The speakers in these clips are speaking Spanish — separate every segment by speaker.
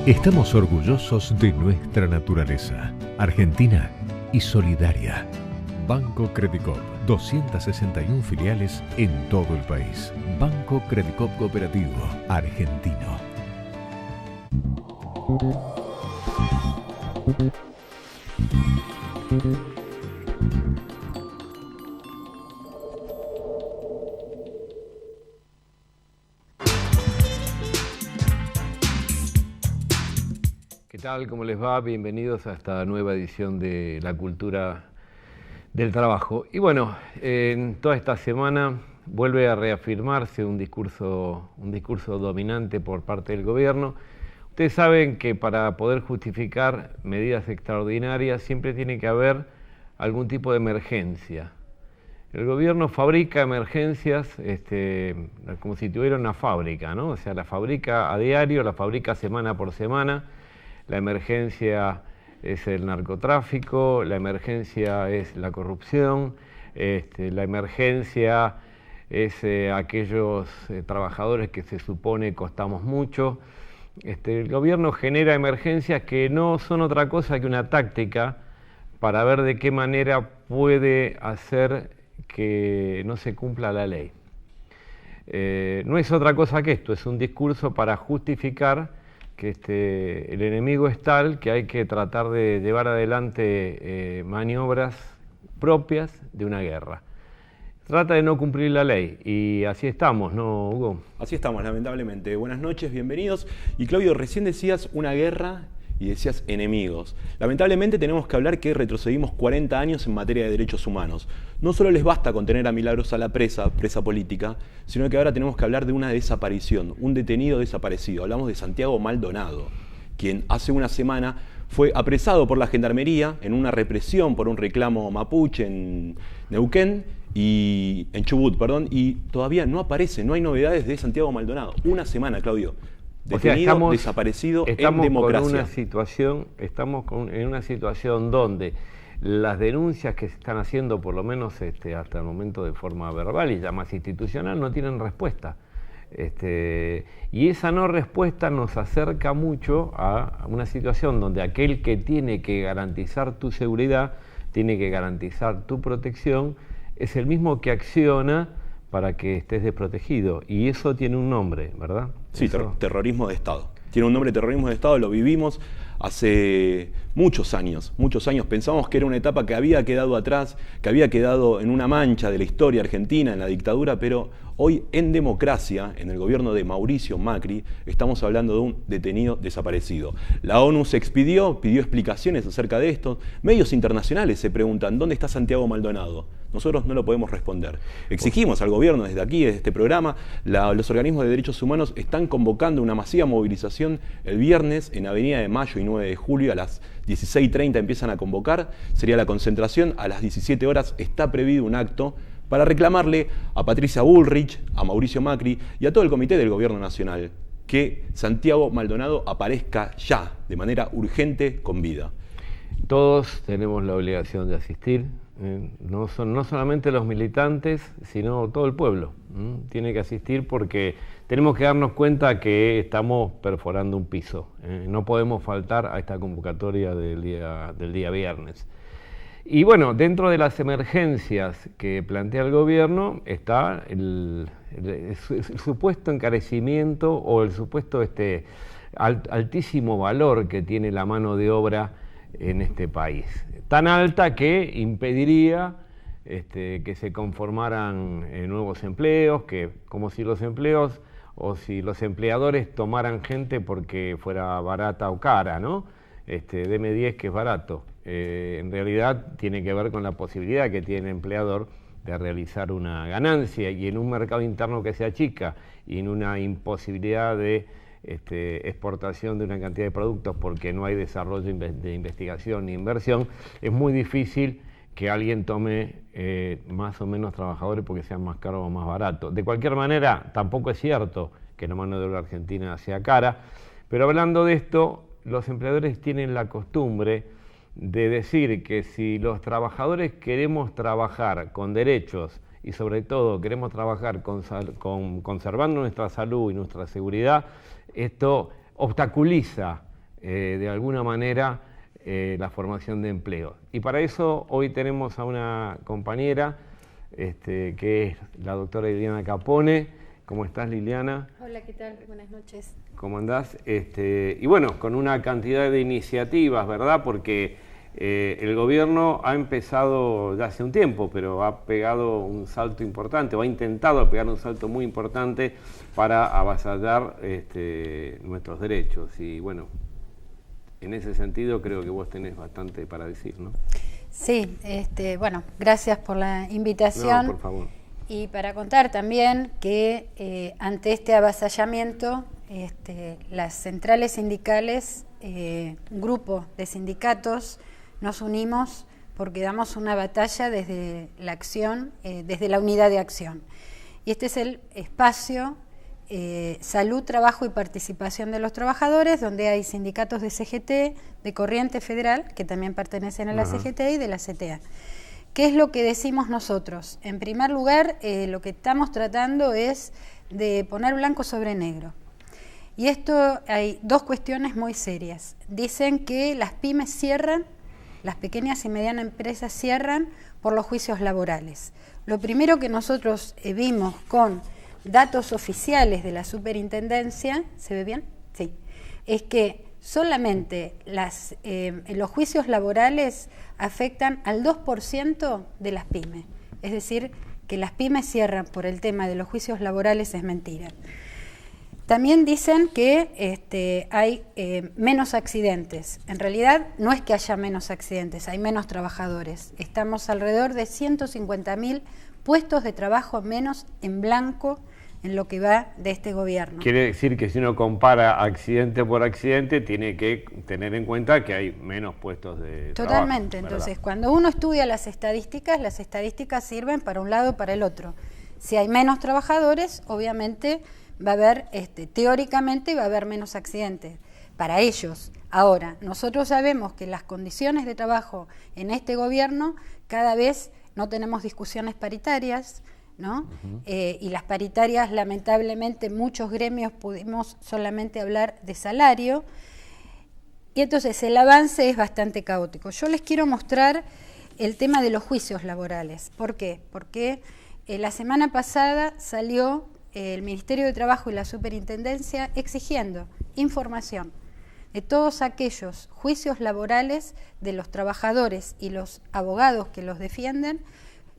Speaker 1: Estamos orgullosos de nuestra naturaleza, argentina y solidaria. Banco Credicop, 261 filiales en todo el país. Banco Credicop Cooperativo, argentino.
Speaker 2: ¿Qué tal? ¿Cómo les va? Bienvenidos a esta nueva edición de La Cultura del Trabajo. Y bueno, en toda esta semana vuelve a reafirmarse un discurso dominante por parte del gobierno. Ustedes saben que para poder justificar medidas extraordinarias siempre tiene que haber algún tipo de emergencia. El gobierno fabrica emergencias como si tuviera una fábrica, ¿no? O sea, la fabrica a diario, la fabrica semana por semana. La emergencia es el narcotráfico, la emergencia es la corrupción, la emergencia es aquellos trabajadores que se supone costamos mucho. El gobierno genera emergencias que no son otra cosa que una táctica para ver de qué manera puede hacer que no se cumpla la ley. No es otra cosa que esto, es un discurso para justificar que el enemigo es tal que hay que tratar de llevar adelante maniobras propias de una guerra. Trata de no cumplir la ley y así estamos, ¿no, Hugo?
Speaker 3: Así estamos, lamentablemente. Buenas noches, bienvenidos. Y Claudio, recién decías una guerra y decías enemigos. Lamentablemente tenemos que hablar que retrocedimos 40 años en materia de derechos humanos. No solo les basta con tener a Milagros a la presa política, sino que ahora tenemos que hablar de una desaparición, un detenido desaparecido. Hablamos de Santiago Maldonado, quien hace una semana fue apresado por la Gendarmería en una represión por un reclamo mapuche en Neuquén, y en Chubut, y todavía no aparece, no hay novedades de Santiago Maldonado. Una semana, Claudio. Detenido, desaparecido en democracia.
Speaker 2: Estamos en una situación donde las denuncias que se están haciendo, por lo menos hasta el momento de forma verbal y ya más institucional, no tienen respuesta. Y esa no respuesta nos acerca mucho a una situación donde aquel que tiene que garantizar tu seguridad, tiene que garantizar tu protección, es el mismo que acciona para que estés desprotegido. Y eso tiene un nombre, ¿verdad?
Speaker 3: Sí, terrorismo de Estado. Tiene un nombre, terrorismo de Estado, lo vivimos hace muchos años. Pensamos que era una etapa que había quedado atrás, que había quedado en una mancha de la historia argentina, en la dictadura, pero hoy en democracia, en el gobierno de Mauricio Macri, estamos hablando de un detenido desaparecido. La ONU se expidió, pidió explicaciones acerca de esto. Medios internacionales se preguntan, ¿dónde está Santiago Maldonado? Nosotros no lo podemos responder. Exigimos al gobierno desde aquí, desde este programa, los organismos de derechos humanos están convocando una masiva movilización el viernes en Avenida de Mayo y 9 de julio a las 16:30 empiezan a convocar, sería la concentración, a las 17 horas está previsto un acto para reclamarle a Patricia Bullrich, a Mauricio Macri y a todo el comité del gobierno nacional que Santiago Maldonado aparezca ya, de manera urgente, con vida.
Speaker 2: Todos tenemos la obligación de asistir. No solamente los militantes, sino todo el pueblo. Tiene que asistir porque tenemos que darnos cuenta que estamos perforando un piso. No podemos faltar a esta convocatoria del día viernes. Y bueno, dentro de las emergencias que plantea el gobierno está el supuesto encarecimiento o el supuesto altísimo valor que tiene la mano de obra en este país. Tan alta que impediría que se conformaran nuevos empleos, como si los empleos o si los empleadores tomaran gente porque fuera barata o cara, ¿no? Deme 10 que es barato. En realidad tiene que ver con la posibilidad que tiene el empleador de realizar una ganancia, y en un mercado interno que se achica y en una imposibilidad de exportación de una cantidad de productos porque no hay desarrollo de investigación ni inversión, es muy difícil que alguien tome más o menos trabajadores porque sean más caros o más baratos. De cualquier manera, tampoco es cierto que la mano de obra argentina sea cara, pero hablando de esto, los empleadores tienen la costumbre de decir que si los trabajadores queremos trabajar con derechos y sobre todo queremos trabajar conservando nuestra salud y nuestra seguridad, esto obstaculiza de alguna manera la formación de empleo. Y para eso hoy tenemos a una compañera que es la doctora Liliana Capone. ¿Cómo estás, Liliana?
Speaker 4: Hola, ¿qué tal? Buenas noches.
Speaker 2: ¿Cómo andás? Y bueno, con una cantidad de iniciativas, ¿verdad? Porque el gobierno ha empezado ya hace un tiempo, pero ha pegado un salto importante, o ha intentado pegar un salto muy importante para avasallar nuestros derechos. Y bueno, en ese sentido creo que vos tenés bastante para decir, ¿no?
Speaker 4: Sí, bueno, gracias por la invitación.
Speaker 2: No, por favor.
Speaker 4: Y para contar también que ante este avasallamiento, las centrales sindicales, un grupo de sindicatos, nos unimos porque damos una batalla desde la acción, desde la unidad de acción. Y este es el espacio Salud, Trabajo y Participación de los Trabajadores, donde hay sindicatos de CGT, de Corriente Federal, que también pertenecen a la CGT, y de la CTA. ¿Qué es lo que decimos nosotros? En primer lugar, lo que estamos tratando es de poner blanco sobre negro. Y esto hay dos cuestiones muy serias. Dicen que las pymes cierran, las pequeñas y medianas empresas cierran por los juicios laborales. Lo primero que nosotros vimos con datos oficiales de la superintendencia, ¿se ve bien? Sí. Es que solamente los juicios laborales afectan al 2% de las pymes. Es decir, que las pymes cierran por el tema de los juicios laborales es mentira. También dicen que hay menos accidentes. En realidad no es que haya menos accidentes, hay menos trabajadores. Estamos alrededor de 150.000 puestos de trabajo menos en blanco en lo que va de este gobierno.
Speaker 2: Quiere decir que si uno compara accidente por accidente, tiene que tener en cuenta que hay menos puestos de trabajo.
Speaker 4: Totalmente. Entonces, cuando uno estudia las estadísticas sirven para un lado o para el otro. Si hay menos trabajadores, obviamente va a haber, teóricamente va a haber menos accidentes para ellos. Ahora, nosotros sabemos que las condiciones de trabajo en este gobierno, cada vez no tenemos discusiones paritarias, ¿no? Y las paritarias, lamentablemente, muchos gremios pudimos solamente hablar de salario, y entonces el avance es bastante caótico. Yo les quiero mostrar el tema de los juicios laborales. ¿Por qué? Porque la semana pasada salió el Ministerio de Trabajo y la Superintendencia exigiendo información de todos aquellos juicios laborales de los trabajadores y los abogados que los defienden,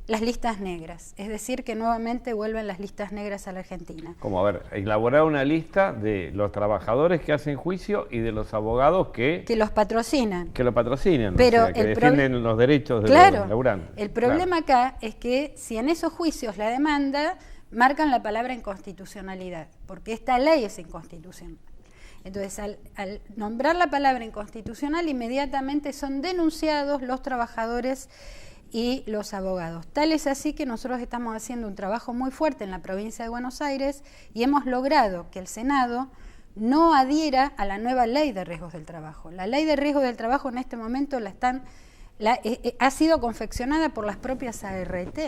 Speaker 4: las listas negras, es decir, que nuevamente vuelven las listas negras a la Argentina.
Speaker 2: Como, a ver, elaborar una lista de los trabajadores que hacen juicio y de los abogados que
Speaker 4: los patrocinan.
Speaker 2: Que lo patrocinan,
Speaker 4: pero
Speaker 2: o sea, que defienden los derechos de los laburantes.
Speaker 4: El problema acá es que si en esos juicios la demanda marcan la palabra inconstitucionalidad, porque esta ley es inconstitucional. Entonces, al nombrar la palabra inconstitucional, inmediatamente son denunciados los trabajadores y los abogados. Tal es así que nosotros estamos haciendo un trabajo muy fuerte en la provincia de Buenos Aires y hemos logrado que el Senado no adhiera a la nueva ley de riesgos del trabajo. La ley de riesgos del trabajo en este momento ha sido confeccionada por las propias ART,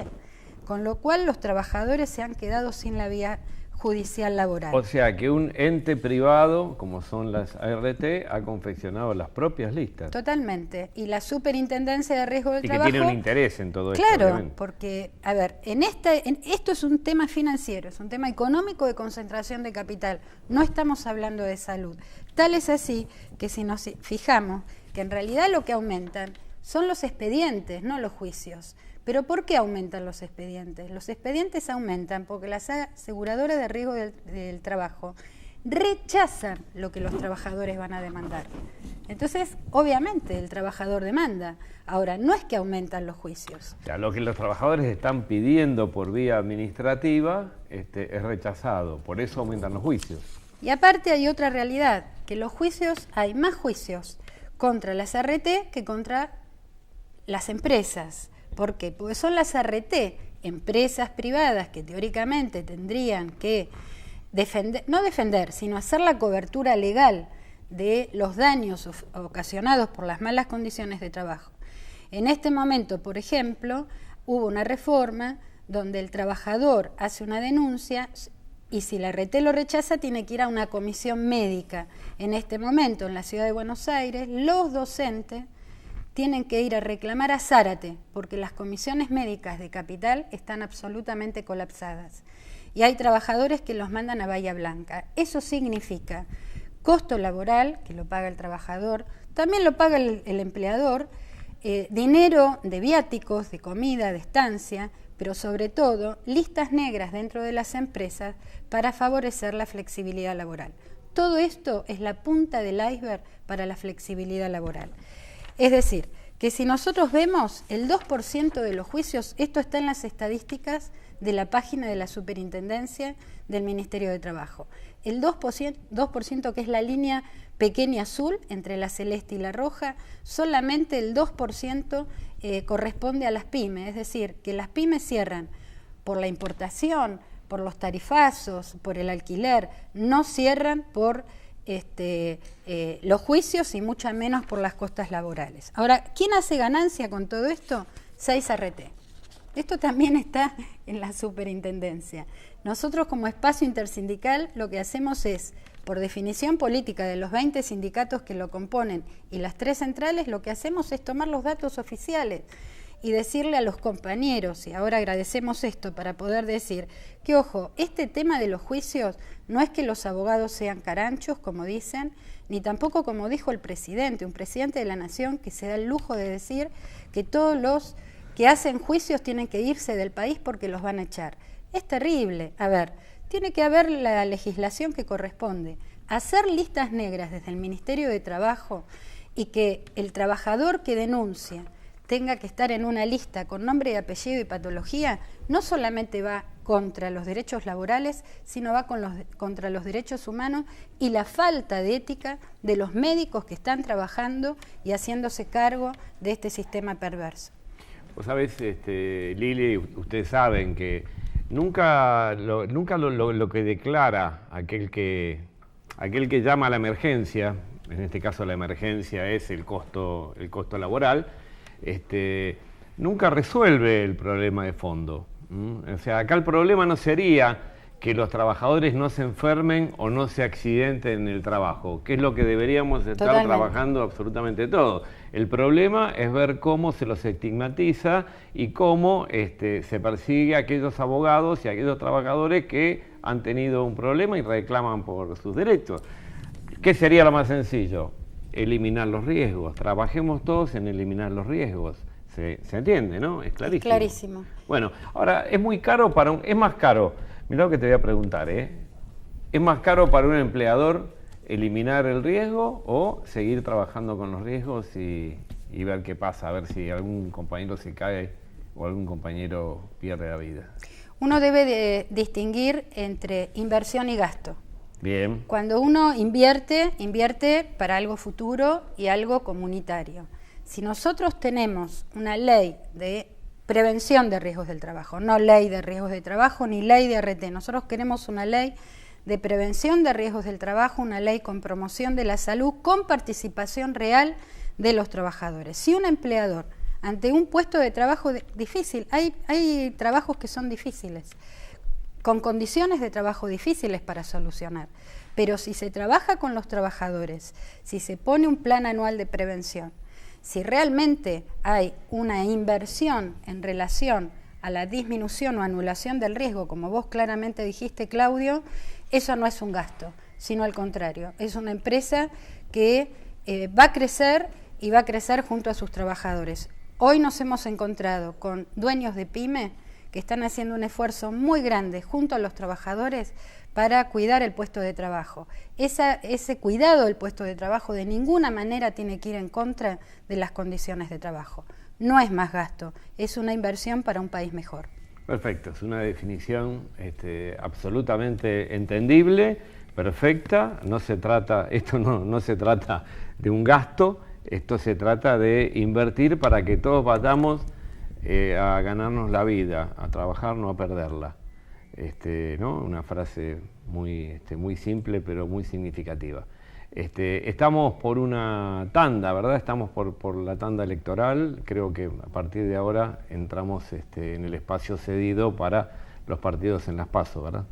Speaker 4: con lo cual los trabajadores se han quedado sin la vía judicial laboral.
Speaker 2: O sea que un ente privado, como son las ART, ha confeccionado las propias listas.
Speaker 4: Totalmente. Y la Superintendencia de Riesgo del Trabajo...
Speaker 2: Y que tiene un interés en todo esto.
Speaker 4: Claro,
Speaker 2: obviamente.
Speaker 4: Porque, a ver, esto es un tema financiero, es un tema económico de concentración de capital. No estamos hablando de salud. Tal es así que si nos fijamos que en realidad lo que aumentan son los expedientes, no los juicios. ¿Pero por qué aumentan los expedientes? Los expedientes aumentan porque las aseguradoras de riesgo del trabajo rechazan lo que los trabajadores van a demandar. Entonces, obviamente, el trabajador demanda. Ahora, no es que aumentan los juicios.
Speaker 2: O sea, lo que los trabajadores están pidiendo por vía administrativa es rechazado, por eso aumentan los juicios.
Speaker 4: Y aparte hay otra realidad, que los juicios, hay más juicios contra las ART que contra las empresas. ¿Por qué? Porque son las ART, empresas privadas que teóricamente tendrían que sino hacer la cobertura legal de los daños ocasionados por las malas condiciones de trabajo. En este momento, por ejemplo, hubo una reforma donde el trabajador hace una denuncia y si la RT lo rechaza tiene que ir a una comisión médica. En este momento, en la ciudad de Buenos Aires, los docentes tienen que ir a reclamar a Zárate porque las comisiones médicas de Capital están absolutamente colapsadas. Y hay trabajadores que los mandan a Bahía Blanca. Eso significa costo laboral, que lo paga el trabajador, también lo paga el empleador, dinero de viáticos, de comida, de estancia, pero sobre todo listas negras dentro de las empresas para favorecer la flexibilidad laboral. Todo esto es la punta del iceberg para la flexibilidad laboral. Es decir, que si nosotros vemos el 2% de los juicios, esto está en las estadísticas de la página de la Superintendencia del Ministerio de Trabajo. El 2% que es la línea pequeña azul entre la celeste y la roja, solamente el 2% corresponde a las pymes, es decir, que las pymes cierran por la importación, por los tarifazos, por el alquiler, no cierran por los juicios y mucho menos por las costas laborales. Ahora, ¿quién hace ganancia con todo esto? 6RT. Esto también está en la superintendencia. Nosotros como espacio intersindical lo que hacemos es, por definición política de los 20 sindicatos que lo componen y las 3 centrales, lo que hacemos es tomar los datos oficiales y decirle a los compañeros, y ahora agradecemos esto para poder decir que, ojo, este tema de los juicios no es que los abogados sean caranchos, como dicen, ni tampoco como dijo el presidente, un presidente de la Nación que se da el lujo de decir que todos los que hacen juicios tienen que irse del país porque los van a echar. Es terrible. A ver, tiene que haber la legislación que corresponde. Hacer listas negras desde el Ministerio de Trabajo y que el trabajador que denuncia tenga que estar en una lista con nombre y apellido y patología, no solamente va contra los derechos laborales, sino va contra los derechos humanos y la falta de ética de los médicos que están trabajando y haciéndose cargo de este sistema perverso.
Speaker 2: Vos sabés, Lili, ustedes saben que nunca lo que declara aquel que llama a la emergencia, en este caso la emergencia es el costo laboral, nunca resuelve el problema de fondo. O sea, acá el problema no sería que los trabajadores no se enfermen o no se accidenten en el trabajo, que es lo que deberíamos estar trabajando absolutamente todo. El problema es ver cómo se los estigmatiza y cómo se persigue a aquellos abogados y a aquellos trabajadores que han tenido un problema y reclaman por sus derechos. ¿Qué sería lo más sencillo? Eliminar los riesgos. Trabajemos todos en eliminar los riesgos. ¿Se entiende, no? Es clarísimo.
Speaker 4: Es clarísimo.
Speaker 2: Bueno, ahora, ¿es muy caro es más caro? Mirá lo que te voy a preguntar, ¿Es más caro para un empleador eliminar el riesgo o seguir trabajando con los riesgos y ver qué pasa? A ver si algún compañero se cae o algún compañero pierde la vida.
Speaker 4: Uno debe de distinguir entre inversión y gasto.
Speaker 2: Bien.
Speaker 4: Cuando uno invierte para algo futuro y algo comunitario. Si nosotros tenemos una ley de prevención de riesgos del trabajo, no ley de riesgos de trabajo ni ley de RT, nosotros queremos una ley de prevención de riesgos del trabajo, una ley con promoción de la salud, con participación real de los trabajadores. Si un empleador, ante un puesto de trabajo difícil, hay trabajos que son difíciles, con condiciones de trabajo difíciles para solucionar, pero si se trabaja con los trabajadores, si se pone un plan anual de prevención, si realmente hay una inversión en relación a la disminución o anulación del riesgo, como vos claramente dijiste, Claudio, eso no es un gasto, sino al contrario, es una empresa que va a crecer y va a crecer junto a sus trabajadores. Hoy nos hemos encontrado con dueños de pyme que están haciendo un esfuerzo muy grande junto a los trabajadores para cuidar el puesto de trabajo. Ese cuidado del puesto de trabajo de ninguna manera tiene que ir en contra de las condiciones de trabajo. No es más gasto, es una inversión para un país mejor.
Speaker 2: Perfecto, es una definición absolutamente entendible, perfecta. Esto no se trata de un gasto, esto se trata de invertir para que todos vayamos a ganarnos la vida, a trabajar, no a perderla. ¿No? Una frase muy simple pero muy significativa. Estamos por una tanda, ¿verdad? Estamos por la tanda electoral. Creo que a partir de ahora entramos en el espacio cedido para los partidos en las PASO, ¿verdad?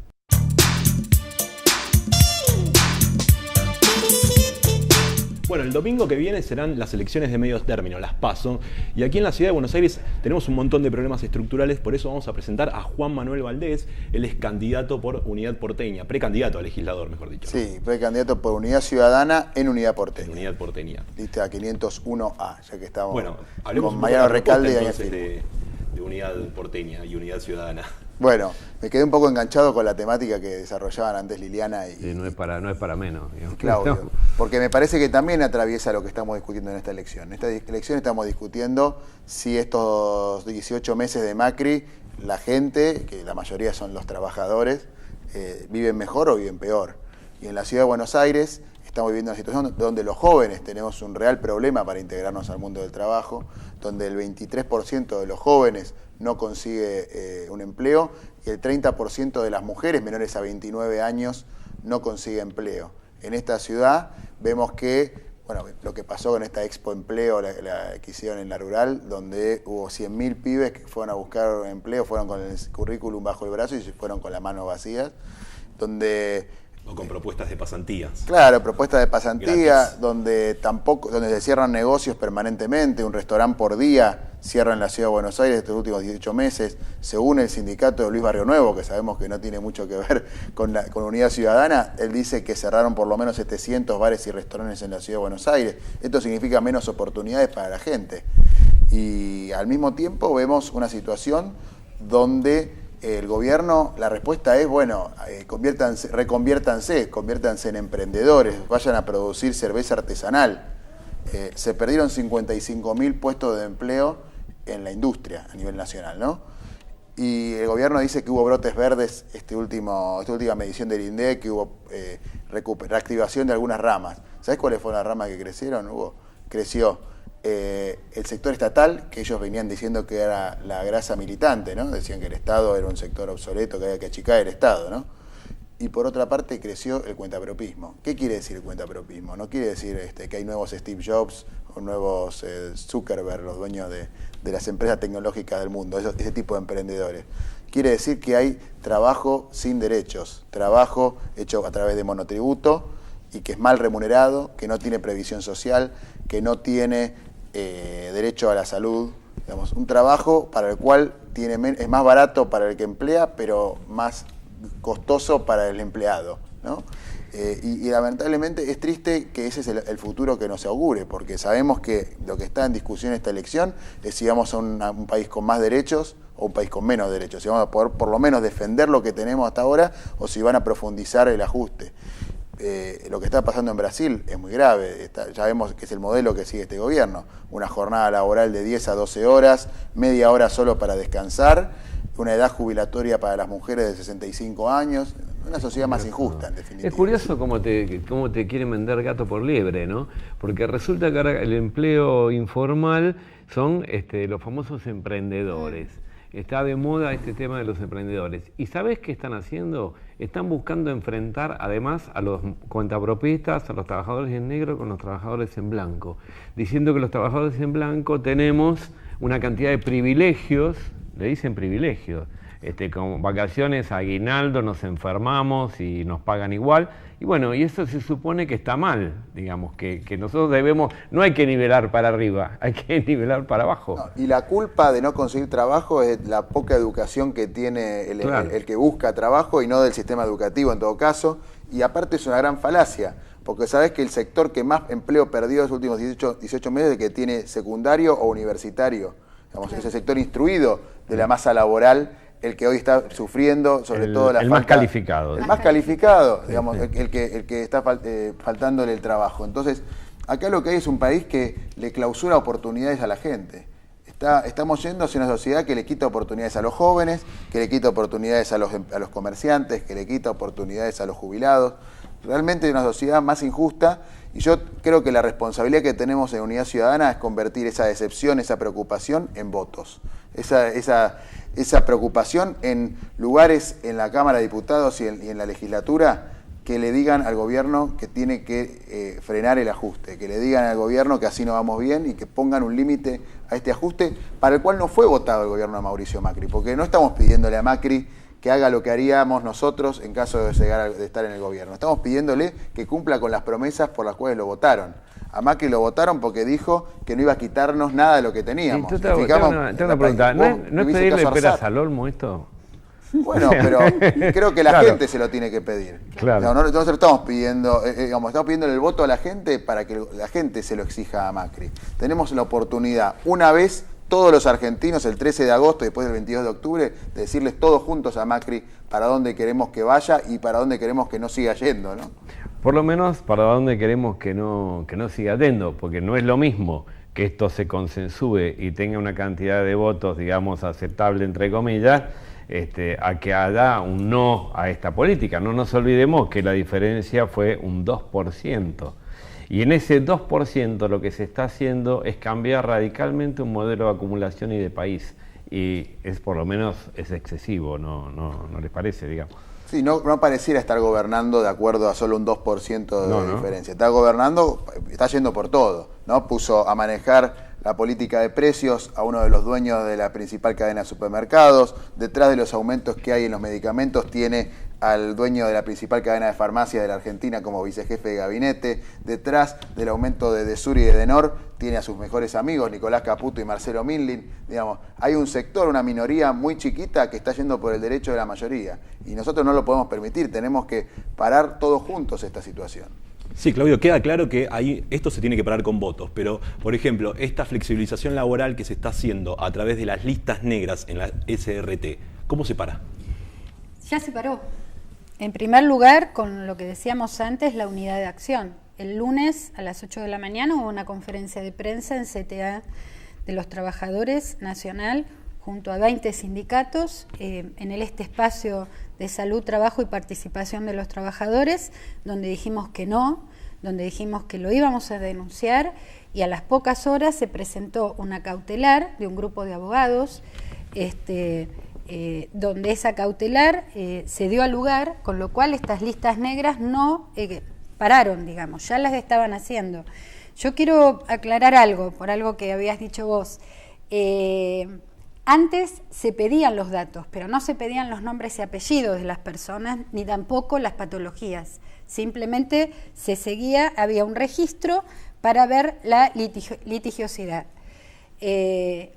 Speaker 3: Bueno, el domingo que viene serán las elecciones de medio término, las PASO, y aquí en la ciudad de Buenos Aires tenemos un montón de problemas estructurales, por eso vamos a presentar a Juan Manuel Valdés. Él es candidato por Unidad Porteña, precandidato a legislador, mejor dicho.
Speaker 5: Sí, precandidato por Unidad Ciudadana en Unidad Porteña.
Speaker 3: En Unidad Porteña.
Speaker 5: Lista 501A, ya que estamos
Speaker 3: hablemos
Speaker 5: con Mariano Recalde y
Speaker 3: entonces de Unidad Porteña y Unidad Ciudadana.
Speaker 5: Bueno, me quedé un poco enganchado con la temática que desarrollaban antes Liliana y
Speaker 2: no es para menos, digamos.
Speaker 5: Claudio, porque me parece que también atraviesa lo que estamos discutiendo en esta elección. En esta elección estamos discutiendo si estos 18 meses de Macri, la gente, que la mayoría son los trabajadores, viven mejor o viven peor. Y en la ciudad de Buenos Aires estamos viviendo una situación donde los jóvenes tenemos un real problema para integrarnos al mundo del trabajo, donde el 23% de los jóvenes no consigue un empleo y el 30% de las mujeres menores a 29 años no consigue empleo. En esta ciudad vemos que, bueno, lo que pasó con esta Expo Empleo, la que hicieron en la rural, donde hubo 100.000 pibes que fueron a buscar empleo, fueron con el currículum bajo el brazo y se fueron con las manos vacías, donde...
Speaker 3: O con propuestas de pasantías.
Speaker 5: Claro, propuestas de pasantía,
Speaker 3: gratis.
Speaker 5: donde se cierran negocios permanentemente, un restaurante por día cierra en la ciudad de Buenos Aires estos últimos 18 meses. Se une el sindicato de Luis Barrio Nuevo, que sabemos que no tiene mucho que ver con Unidad Ciudadana. Él dice que cerraron por lo menos 700 bares y restaurantes en la ciudad de Buenos Aires. Esto significa menos oportunidades para la gente. Y al mismo tiempo vemos una situación donde el gobierno, la respuesta es, bueno, conviértanse en emprendedores, vayan a producir cerveza artesanal. Se perdieron 55.000 puestos de empleo en la industria a nivel nacional, ¿no? Y el gobierno dice que hubo brotes verdes esta última medición del INDEC, que hubo reactivación de algunas ramas. ¿Sabés cuáles fueron las ramas que crecieron? Creció el sector estatal, que ellos venían diciendo que era la grasa militante, ¿no? Decían que el Estado era un sector obsoleto, que había que achicar el Estado, ¿no? Y por otra parte creció el cuentapropismo. ¿Qué quiere decir el cuentapropismo? No quiere decir que hay nuevos Steve Jobs o nuevos Zuckerberg, los dueños de las empresas tecnológicas del mundo, ese tipo de emprendedores. Quiere decir que hay trabajo sin derechos, trabajo hecho a través de monotributo y que es mal remunerado, que no tiene previsión social, que no tiene derecho a la salud, digamos, un trabajo para el cual es más barato para el que emplea, pero más costoso para el empleado, ¿no? Y lamentablemente es triste que ese es el futuro que nos augure, porque sabemos que lo que está en discusión en esta elección es si vamos a un país con más derechos o un país con menos derechos, si vamos a poder por lo menos defender lo que tenemos hasta ahora o si van a profundizar el ajuste. Lo que está pasando en Brasil es muy grave, ya vemos que es el modelo que sigue este gobierno, una jornada laboral de 10 a 12 horas, media hora solo para descansar, una edad jubilatoria para las mujeres de 65 años, una sociedad más injusta, en definitiva.
Speaker 2: Es curioso cómo te quieren vender gato por liebre, ¿no? Porque resulta que ahora el empleo informal son los famosos emprendedores. Está de moda este tema de los emprendedores. ¿Y sabés qué están haciendo? Están buscando enfrentar además a los cuentapropistas, a los trabajadores en negro con los trabajadores en blanco, diciendo que los trabajadores en blanco tenemos una cantidad de privilegios, le dicen privilegios, con vacaciones, aguinaldo, nos enfermamos y nos pagan igual. Y bueno, y eso se supone que está mal, digamos, que nosotros no hay que nivelar para arriba, hay que nivelar para abajo.
Speaker 5: No, y la culpa de no conseguir trabajo es la poca educación que tiene el que busca trabajo y no del sistema educativo en todo caso. Y aparte es una gran falacia, porque sabés que el sector que más empleo perdió en los últimos 18 meses es el que tiene secundario o universitario. Digamos, es el sector instruido de la masa laboral el que hoy está sufriendo, sobre todo la falta...
Speaker 2: más calificado.
Speaker 5: El más calificado, digamos, el que está faltándole el trabajo. Entonces, acá lo que hay es un país que le clausura oportunidades a la gente. Estamos yendo hacia una sociedad que le quita oportunidades a los jóvenes, que le quita oportunidades a los comerciantes, que le quita oportunidades a los jubilados. Realmente es una sociedad más injusta y yo creo que la responsabilidad que tenemos en Unidad Ciudadana es convertir esa decepción, esa preocupación en votos. Esa preocupación en lugares en la Cámara de Diputados y en la legislatura que le digan al gobierno que tiene que frenar el ajuste, que le digan al gobierno que así no vamos bien y que pongan un límite a este ajuste para el cual no fue votado el gobierno de Mauricio Macri, porque no estamos pidiéndole a Macri que haga lo que haríamos nosotros en caso de estar en el gobierno. Estamos pidiéndole que cumpla con las promesas por las cuales lo votaron. A Macri lo votaron porque dijo que no iba a quitarnos nada de lo que teníamos.
Speaker 2: Tengo una pregunta. ¿No es pedirle peras al olmo esto?
Speaker 5: Bueno, pero creo que la gente se lo tiene que pedir.
Speaker 2: Claro.
Speaker 5: Nosotros estamos pidiendo, estamos pidiéndole el voto a la gente para que la gente se lo exija a Macri. Tenemos la oportunidad, una vez todos los argentinos, el 13 de agosto y después del 22 de octubre, de decirles todos juntos a Macri para dónde queremos que vaya y para dónde queremos que no siga yendo, ¿no?
Speaker 2: Por lo menos para dónde queremos que no siga yendo, porque no es lo mismo que esto se consensúe y tenga una cantidad de votos, digamos, aceptable, entre comillas, a que haya un no a esta política. No nos olvidemos que la diferencia fue un 2%. Y en ese 2% lo que se está haciendo es cambiar radicalmente un modelo de acumulación y de país. Y por lo menos es excesivo, ¿no les parece, digamos?
Speaker 5: Sí, no pareciera estar gobernando de acuerdo a solo un 2% de diferencia. Está gobernando, está yendo por todo, ¿no? Puso a manejar la política de precios a uno de los dueños de la principal cadena de supermercados. Detrás de los aumentos que hay en los medicamentos tiene al dueño de la principal cadena de farmacias de la Argentina como vicejefe de gabinete. Detrás del aumento de Desur y de Denor tiene a sus mejores amigos, Nicolás Caputo y Marcelo Minlin. Digamos, hay un sector, una minoría muy chiquita que está yendo por el derecho de la mayoría. Y nosotros no lo podemos permitir, tenemos que parar todos juntos esta situación.
Speaker 3: Sí, Claudio, queda claro que ahí esto se tiene que parar con votos, pero, por ejemplo, esta flexibilización laboral que se está haciendo a través de las listas negras en la SRT, ¿cómo se para?
Speaker 4: Ya se paró. En primer lugar, con lo que decíamos antes, la unidad de acción. El lunes a las 8 de la mañana hubo una conferencia de prensa en CTA de los Trabajadores Nacional, junto a 20 sindicatos, en este espacio de salud, trabajo y participación de los trabajadores, donde dijimos que no, donde dijimos que lo íbamos a denunciar, y a las pocas horas se presentó una cautelar de un grupo de abogados, donde esa cautelar se dio al lugar, con lo cual estas listas negras no pararon, digamos, ya las estaban haciendo. Yo quiero aclarar algo, por algo que habías dicho vos. Antes se pedían los datos, pero no se pedían los nombres y apellidos de las personas, ni tampoco las patologías. Simplemente se seguía, había un registro para ver la litigiosidad.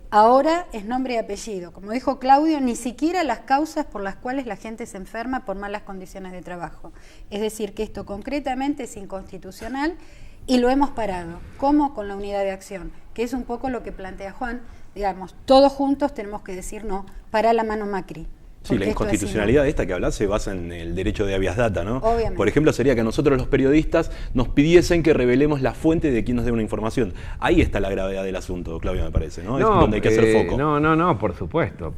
Speaker 4: Ahora es nombre y apellido. Como dijo Claudio, ni siquiera las causas por las cuales la gente se enferma por malas condiciones de trabajo. Es decir, que esto concretamente es inconstitucional y lo hemos parado. ¿Cómo? Con la unidad de acción, que es un poco lo que plantea Juan. Digamos, todos juntos tenemos que decir no, para la mano Macri.
Speaker 3: Sí, la inconstitucionalidad de esta que hablas se basa en el derecho de habeas data, ¿no?
Speaker 4: Obviamente.
Speaker 3: Por ejemplo, sería que a nosotros los periodistas nos pidiesen que revelemos la fuente de quien nos dé una información. Ahí está la gravedad del asunto, Claudio, me parece, ¿no? Es donde hay que hacer foco.
Speaker 2: No, por supuesto.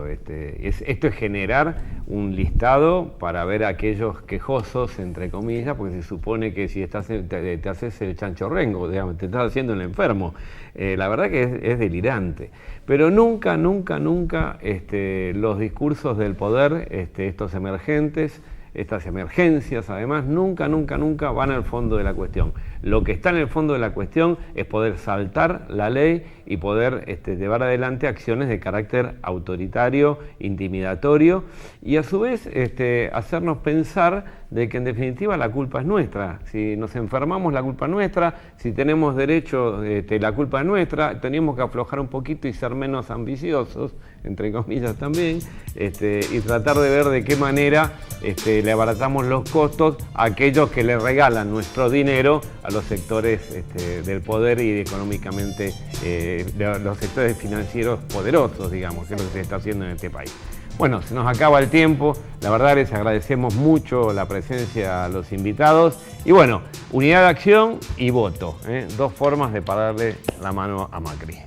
Speaker 2: Esto es generar un listado para ver a aquellos quejosos, entre comillas, porque se supone que si te haces el chanchorrengo, digamos, te estás haciendo el enfermo. La verdad que es delirante. Pero nunca los discursos del poder, estos emergentes, estas emergencias, además, nunca van al fondo de la cuestión. Lo que está en el fondo de la cuestión es poder saltar la ley y poder llevar adelante acciones de carácter autoritario, intimidatorio, y a su vez hacernos pensar de que en definitiva la culpa es nuestra. Si nos enfermamos, la culpa es nuestra. Si tenemos derecho, la culpa es nuestra. Tenemos que aflojar un poquito y ser menos ambiciosos, entre comillas también, y tratar de ver de qué manera le abaratamos los costos a aquellos que le regalan nuestro dinero a los sectores del poder y económicamente los sectores financieros poderosos, digamos, que es lo que se está haciendo en este país. Bueno, se nos acaba el tiempo, la verdad les agradecemos mucho la presencia a los invitados y bueno, unidad de acción y voto, dos formas de pararle la mano a Macri.